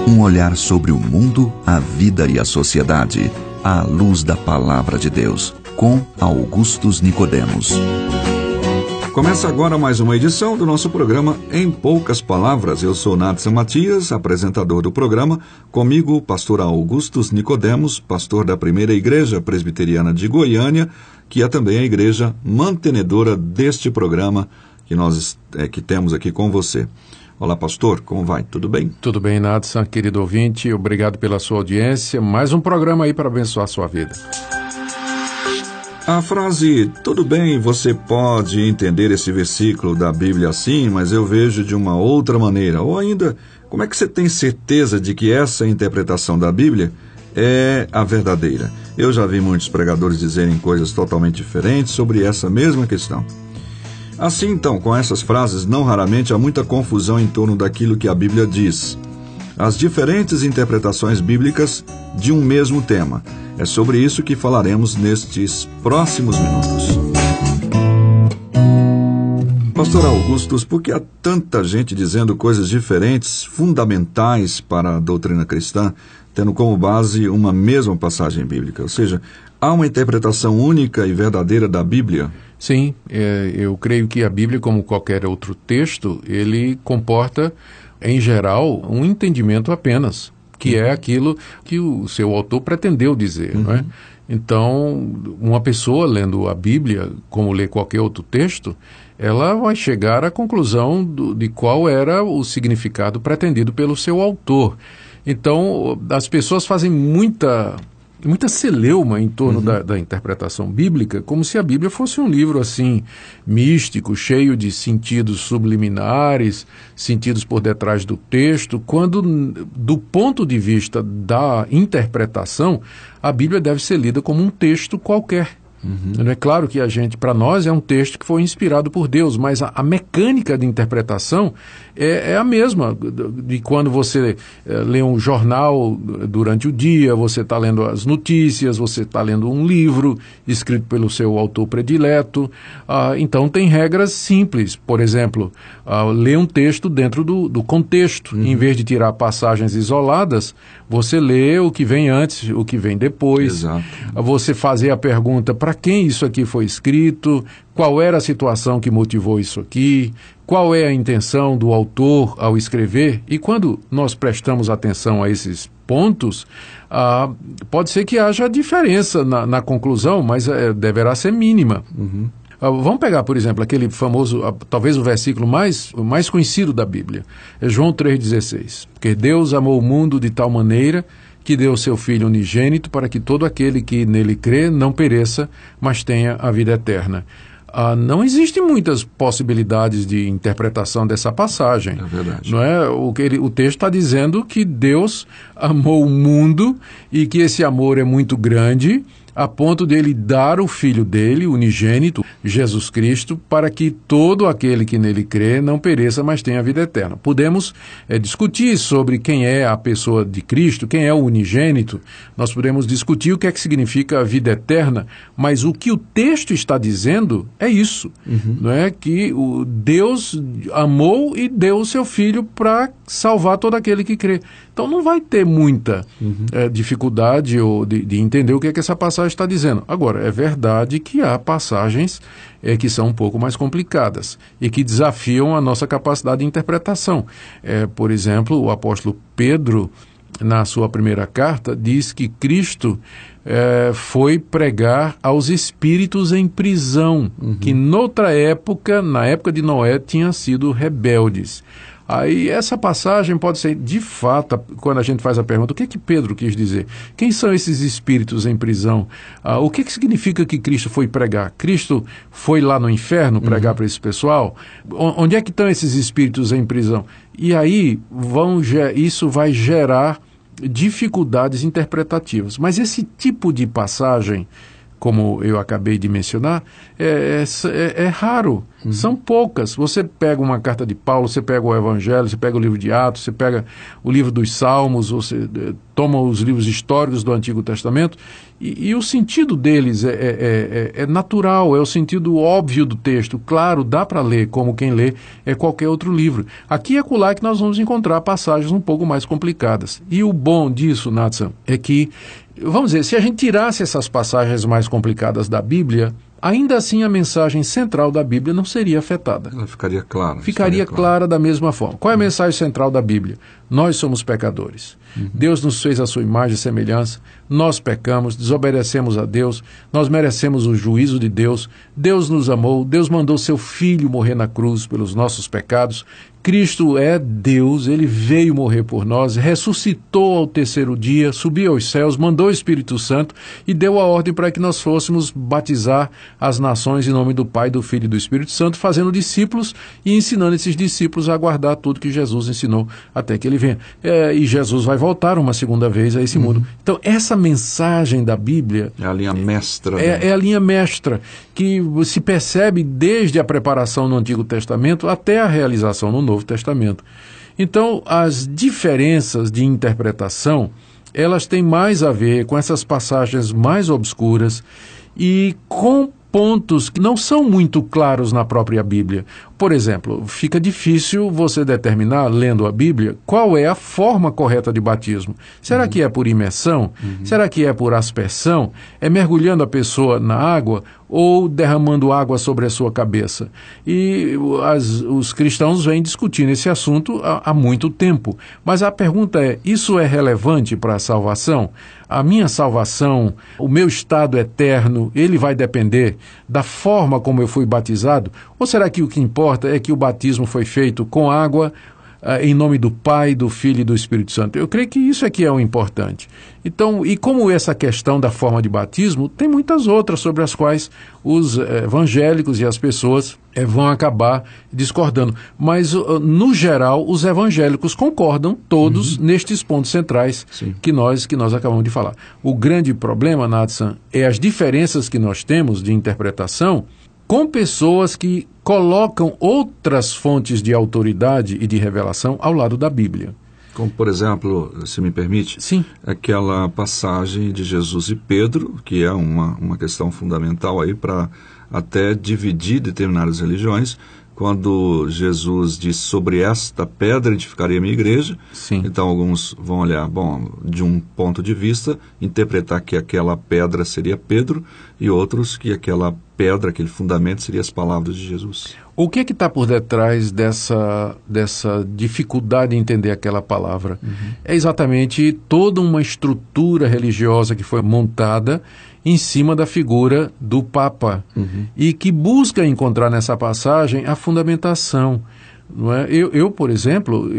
Um olhar sobre o mundo, a vida e a sociedade, à luz da Palavra de Deus, com Augustus Nicodemos. Começa agora mais uma edição do nosso programa Em Poucas Palavras. Eu sou Nadson Matias, apresentador do programa. Comigo, o pastor Augustus Nicodemos, pastor da Primeira Igreja Presbiteriana de Goiânia, que é também a igreja mantenedora deste programa que nós que temos aqui com você. Olá, pastor, como vai? Tudo bem? Tudo bem, Nadson, querido ouvinte. Obrigado pela sua audiência. Mais um programa aí para abençoar a sua vida. A frase, tudo bem, você pode entender esse versículo da Bíblia assim, mas eu vejo de uma outra maneira. Ou ainda, como é que você tem certeza de que essa interpretação da Bíblia é a verdadeira? Eu já vi muitos pregadores dizerem coisas totalmente diferentes sobre essa mesma questão. Assim, então, com essas frases, não raramente há muita confusão em torno daquilo que a Bíblia diz. As diferentes interpretações bíblicas de um mesmo tema. É sobre isso que falaremos nestes próximos minutos. Pastor Augustus, por que há tanta gente dizendo coisas diferentes, fundamentais para a doutrina cristã, tendo como base uma mesma passagem bíblica? Ou seja, há uma interpretação única e verdadeira da Bíblia? Sim, eu creio que a Bíblia, como qualquer outro texto, ele comporta, em geral, um entendimento apenas, que é aquilo que o seu autor pretendeu dizer, não é? Então, uma pessoa lendo a Bíblia, como lê qualquer outro texto, ela vai chegar à conclusão de qual era o significado pretendido pelo seu autor. Então, as pessoas fazem muita celeuma em torno da interpretação bíblica, como se a Bíblia fosse um livro assim, místico, cheio de sentidos subliminares, sentidos por detrás do texto, quando, do ponto de vista da interpretação, a Bíblia deve ser lida como um texto qualquer. É claro que para nós é um texto que foi inspirado por Deus, mas a mecânica de interpretação é a mesma de quando você lê um jornal durante o dia, você está lendo as notícias, você está lendo um livro escrito pelo seu autor predileto. Então tem regras simples, por exemplo, ler um texto dentro do contexto, em vez de tirar passagens isoladas, você lê o que vem antes, o que vem depois. Exato. Você fazer a pergunta, para quem isso aqui foi escrito, qual era a situação que motivou isso aqui, qual é a intenção do autor ao escrever, e quando nós prestamos atenção a esses pontos, pode ser que haja diferença na conclusão, mas deverá ser mínima. Vamos pegar, por exemplo, aquele famoso, talvez o versículo mais conhecido da Bíblia, é João 3,16. Porque Deus amou o mundo de tal maneira que deu o seu Filho unigênito para que todo aquele que nele crê não pereça, mas tenha a vida eterna. Não existem muitas possibilidades de interpretação dessa passagem. É verdade. Não é? O texto está dizendo que Deus amou o mundo e que esse amor é muito grande, a ponto de ele dar o Filho dele, unigênito, Jesus Cristo, para que todo aquele que nele crê não pereça, mas tenha a vida eterna. Podemos discutir sobre quem é a pessoa de Cristo, quem é o unigênito, nós podemos discutir o que é que significa a vida eterna, mas o que o texto está dizendo é isso, não é? Que Deus amou e deu o seu Filho para salvar todo aquele que crê. Então não vai ter muita dificuldade de entender o que é que essa passagem está dizendo. Agora, é verdade que há passagens que são um pouco mais complicadas e que desafiam a nossa capacidade de interpretação. Por exemplo, o apóstolo Pedro, na sua primeira carta, diz que Cristo foi pregar aos espíritos em prisão, que noutra época, na época de Noé, tinham sido rebeldes. Aí essa passagem pode ser, de fato, quando a gente faz a pergunta, o que Pedro quis dizer? Quem são esses espíritos em prisão? O que significa que Cristo foi pregar? Cristo foi lá no inferno pregar para esse pessoal? Onde é que estão esses espíritos em prisão? E aí isso vai gerar dificuldades interpretativas. Mas esse tipo de passagem, como eu acabei de mencionar, é raro. São poucas. Você pega uma carta de Paulo, você pega o Evangelho, você pega o livro de Atos, você pega o livro dos Salmos, você toma os livros históricos do Antigo Testamento, e o sentido deles é natural, é o sentido óbvio do texto. Claro, dá para ler como quem lê qualquer outro livro. Aqui é acolá que nós vamos encontrar passagens um pouco mais complicadas. E o bom disso, Natsan, é que, vamos dizer, se a gente tirasse essas passagens mais complicadas da Bíblia, ainda assim a mensagem central da Bíblia não seria afetada. Ela ficaria clara. Ficaria clara da mesma forma. Qual é a mensagem central da Bíblia? Nós somos pecadores. Deus nos fez a sua imagem e semelhança. Nós pecamos, desobedecemos a Deus. Nós merecemos o juízo de Deus. Deus nos amou. Deus mandou seu Filho morrer na cruz pelos nossos pecados. Cristo é Deus, Ele veio morrer por nós, ressuscitou ao terceiro dia, subiu aos céus, mandou o Espírito Santo e deu a ordem para que nós fôssemos batizar as nações em nome do Pai, do Filho e do Espírito Santo, fazendo discípulos e ensinando esses discípulos a guardar tudo que Jesus ensinou até que Ele venha. E Jesus vai voltar uma segunda vez a esse mundo. Então, essa mensagem da Bíblia... É a linha mestra. É a linha mestra que se percebe desde a preparação no Antigo Testamento até a realização no Novo Testamento. Então, as diferenças de interpretação, elas têm mais a ver com essas passagens mais obscuras e com pontos que não são muito claros na própria Bíblia. Por exemplo, fica difícil você determinar, lendo a Bíblia, qual é a forma correta de batismo. Será que é por imersão? Será que é por aspersão? É mergulhando a pessoa na água ou derramando água sobre a sua cabeça? E os cristãos vêm discutindo esse assunto há muito tempo. Mas a pergunta é, isso é relevante para a salvação? A minha salvação, o meu estado eterno, ele vai depender da forma como eu fui batizado? Ou será que o que importa é que o batismo foi feito com água, em nome do Pai, do Filho e do Espírito Santo? Eu creio que isso é que é o importante. Então, e como essa questão da forma de batismo, tem muitas outras sobre as quais os evangélicos e as pessoas vão acabar discordando. Mas, no geral, os evangélicos concordam todos nestes pontos centrais que nós acabamos de falar. O grande problema, Natsan, é as diferenças que nós temos de interpretação com pessoas que colocam outras fontes de autoridade e de revelação ao lado da Bíblia. Como, por exemplo, se me permite, Sim. aquela passagem de Jesus e Pedro, que é uma questão fundamental aí para até dividir determinadas religiões, quando Jesus diz, sobre esta pedra edificarei a minha igreja. Sim. Então alguns vão olhar, de um ponto de vista, interpretar que aquela pedra seria Pedro, e outros que aquela pedra, aquele fundamento, seria as palavras de Jesus. O que está por detrás dessa dificuldade de entender aquela palavra? É exatamente toda uma estrutura religiosa que foi montada em cima da figura do Papa e que busca encontrar nessa passagem a fundamentação. Não é? Eu, por exemplo,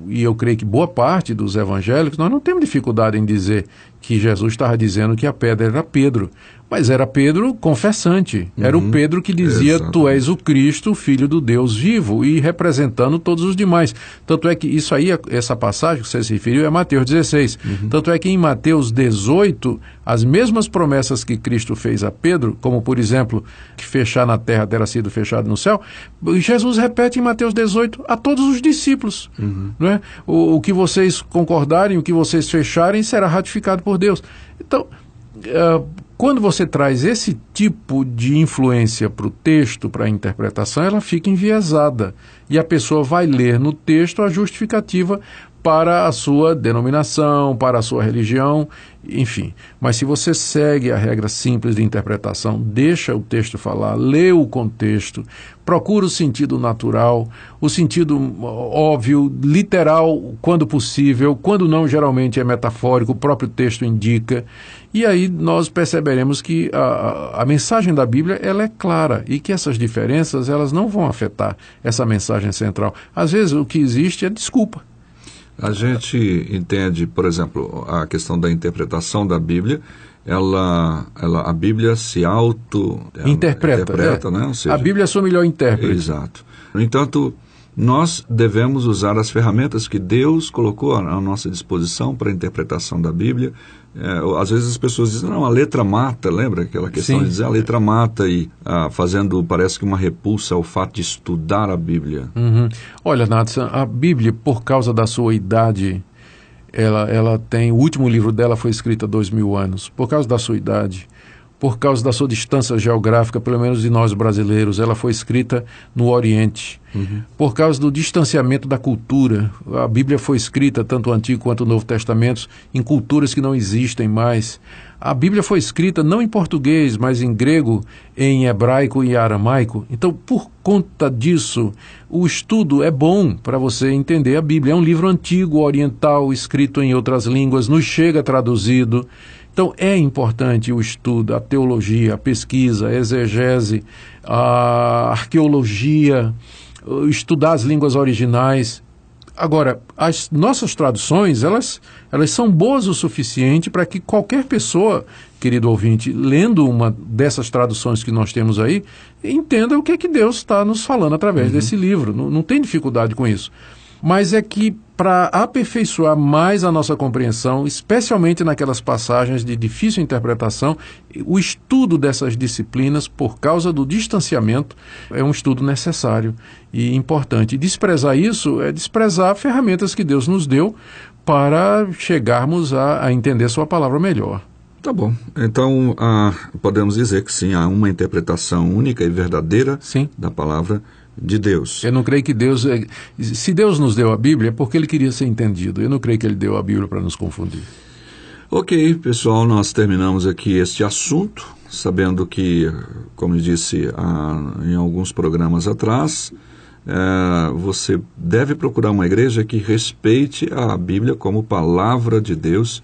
e eu creio que boa parte dos evangélicos, nós não temos dificuldade em dizer que Jesus estava dizendo que a pedra era Pedro, mas era Pedro confessante, era o Pedro que dizia, Exatamente. Tu és o Cristo, filho do Deus vivo, e representando todos os demais. Tanto é que isso aí, essa passagem que você se referiu é Mateus 16, tanto é que em Mateus 18, as mesmas promessas que Cristo fez a Pedro, como por exemplo, que fechar na terra terá sido fechado no céu, Jesus repete em Mateus 18 a todos os discípulos, não é? O que vocês concordarem, o que vocês fecharem será ratificado por Deus. Então, quando você traz esse tipo de influência para o texto, para a interpretação, ela fica enviesada. E a pessoa vai ler no texto a justificativa para a sua denominação, para a sua religião, enfim. Mas se você segue a regra simples de interpretação, deixa o texto falar, lê o contexto, procura o sentido natural, o sentido óbvio, literal, quando possível, quando não, geralmente é metafórico, o próprio texto indica, e aí nós perceberemos que a mensagem da Bíblia ela é clara e que essas diferenças elas não vão afetar essa mensagem central. Às vezes o que existe é desculpa. A gente entende, por exemplo, a questão da interpretação da Bíblia, a Bíblia se interpreta, né? Ou seja, a Bíblia é a sua melhor intérprete. Exato. No entanto, nós devemos usar as ferramentas que Deus colocou à nossa disposição para a interpretação da Bíblia. Às vezes as pessoas dizem, não, a letra mata, lembra aquela questão de dizer a letra mata e fazendo, parece que uma repulsa ao fato de estudar a Bíblia. Olha, Nathan, a Bíblia, por causa da sua idade, ela tem, o último livro dela foi escrito há 2000 anos, por causa da sua idade, por causa da sua distância geográfica, pelo menos de nós brasileiros, ela foi escrita no Oriente. Por causa do distanciamento da cultura, a Bíblia foi escrita, tanto o Antigo quanto o Novo Testamento, em culturas que não existem mais. A Bíblia foi escrita não em português, mas em grego, em hebraico e aramaico. Então, por conta disso, o estudo é bom para você entender a Bíblia. É um livro antigo, oriental, escrito em outras línguas, nos chega traduzido. Então, é importante o estudo, a teologia, a pesquisa, a exegese, a arqueologia, estudar as línguas originais. Agora, as nossas traduções, elas são boas o suficiente para que qualquer pessoa, querido ouvinte, lendo uma dessas traduções que nós temos aí, entenda o que é que Deus está nos falando através desse livro. Não tem dificuldade com isso. Mas é que para aperfeiçoar mais a nossa compreensão, especialmente naquelas passagens de difícil interpretação, o estudo dessas disciplinas, por causa do distanciamento, é um estudo necessário e importante. E desprezar isso é desprezar ferramentas que Deus nos deu para chegarmos a entender sua palavra melhor. Tá bom. Então, podemos dizer que sim, há uma interpretação única e verdadeira da palavra de Deus. Eu não creio que Deus... Se Deus nos deu a Bíblia, é porque Ele queria ser entendido. Eu não creio que Ele deu a Bíblia para nos confundir. Ok, pessoal, nós terminamos aqui este assunto, sabendo que, como eu disse em alguns programas atrás, você deve procurar uma igreja que respeite a Bíblia como palavra de Deus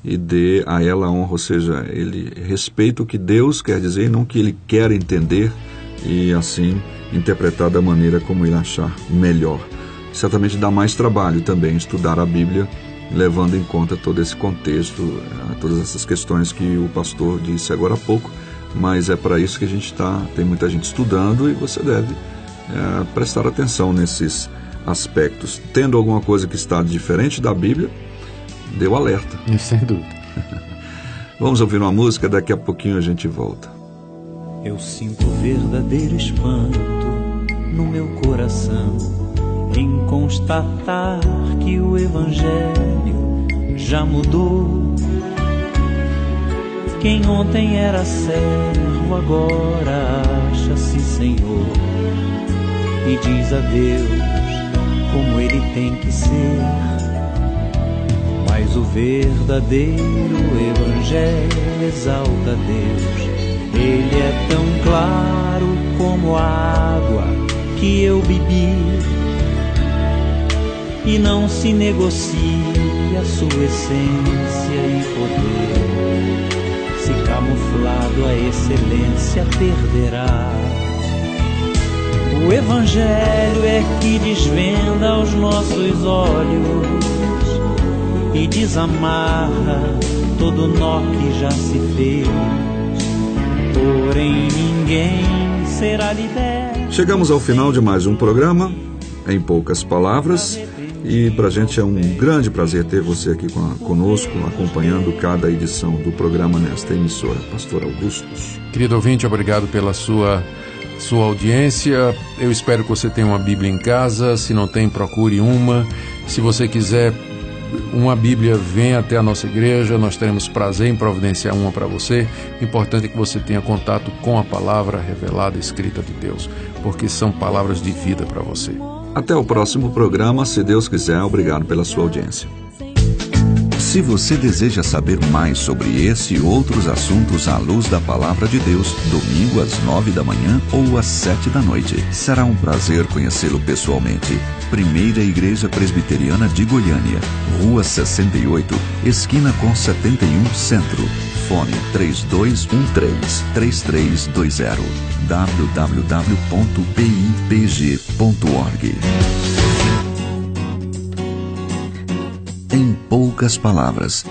e dê a ela honra, ou seja, ele respeita o que Deus quer dizer e não o que ele quer entender, e assim interpretar da maneira como ele achar melhor. Certamente dá mais trabalho também estudar a Bíblia, levando em conta todo esse contexto, todas essas questões que o pastor disse agora há pouco, mas é para isso que a gente tem muita gente estudando e você deve prestar atenção nesses aspectos. Tendo alguma coisa que está diferente da Bíblia, dê o alerta. Sem dúvida. Vamos ouvir uma música, daqui a pouquinho a gente volta. Eu sinto verdadeiro espanto no meu coração em constatar que o Evangelho já mudou. Quem ontem era servo agora acha-se Senhor e diz a Deus como Ele tem que ser. Mas o verdadeiro Evangelho exalta Deus. Ele é tão claro como a água que eu bebi, e não se negocia a sua essência e poder. Se camuflado a excelência perderá. O Evangelho é que desvenda aos nossos olhos e desamarra todo nó que já se fez. Porém ninguém será liberto. Chegamos ao final de mais um programa, em poucas palavras, e para a gente é um grande prazer ter você aqui conosco, acompanhando cada edição do programa nesta emissora. Pastor Augustus. Querido ouvinte, obrigado pela sua audiência. Eu espero que você tenha uma Bíblia em casa. Se não tem, procure uma. Se você quiser uma Bíblia, venha até a nossa igreja, nós teremos prazer em providenciar uma para você. O importante é que você tenha contato com a palavra revelada, escrita de Deus, porque são palavras de vida para você. Até o próximo programa, se Deus quiser. Obrigado pela sua audiência. Se você deseja saber mais sobre esse e outros assuntos à luz da Palavra de Deus, domingo às 9 da manhã ou às 7 da noite, será um prazer conhecê-lo pessoalmente. Primeira Igreja Presbiteriana de Goiânia, Rua 68, esquina com 71 Centro. Fone 3213-3320, www.pipg.org. Em poucas palavras,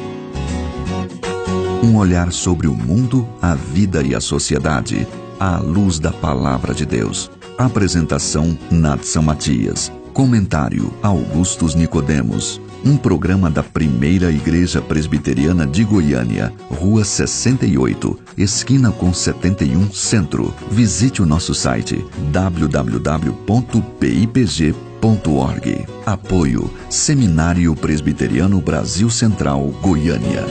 um olhar sobre o mundo, a vida e a sociedade, à luz da Palavra de Deus. Apresentação Nathan Matias. Comentário Augustus Nicodemos. Um programa da Primeira Igreja Presbiteriana de Goiânia, Rua 68, esquina com 71 Centro. Visite o nosso site www.pipg.org. Apoio Seminário Presbiteriano Brasil Central, Goiânia.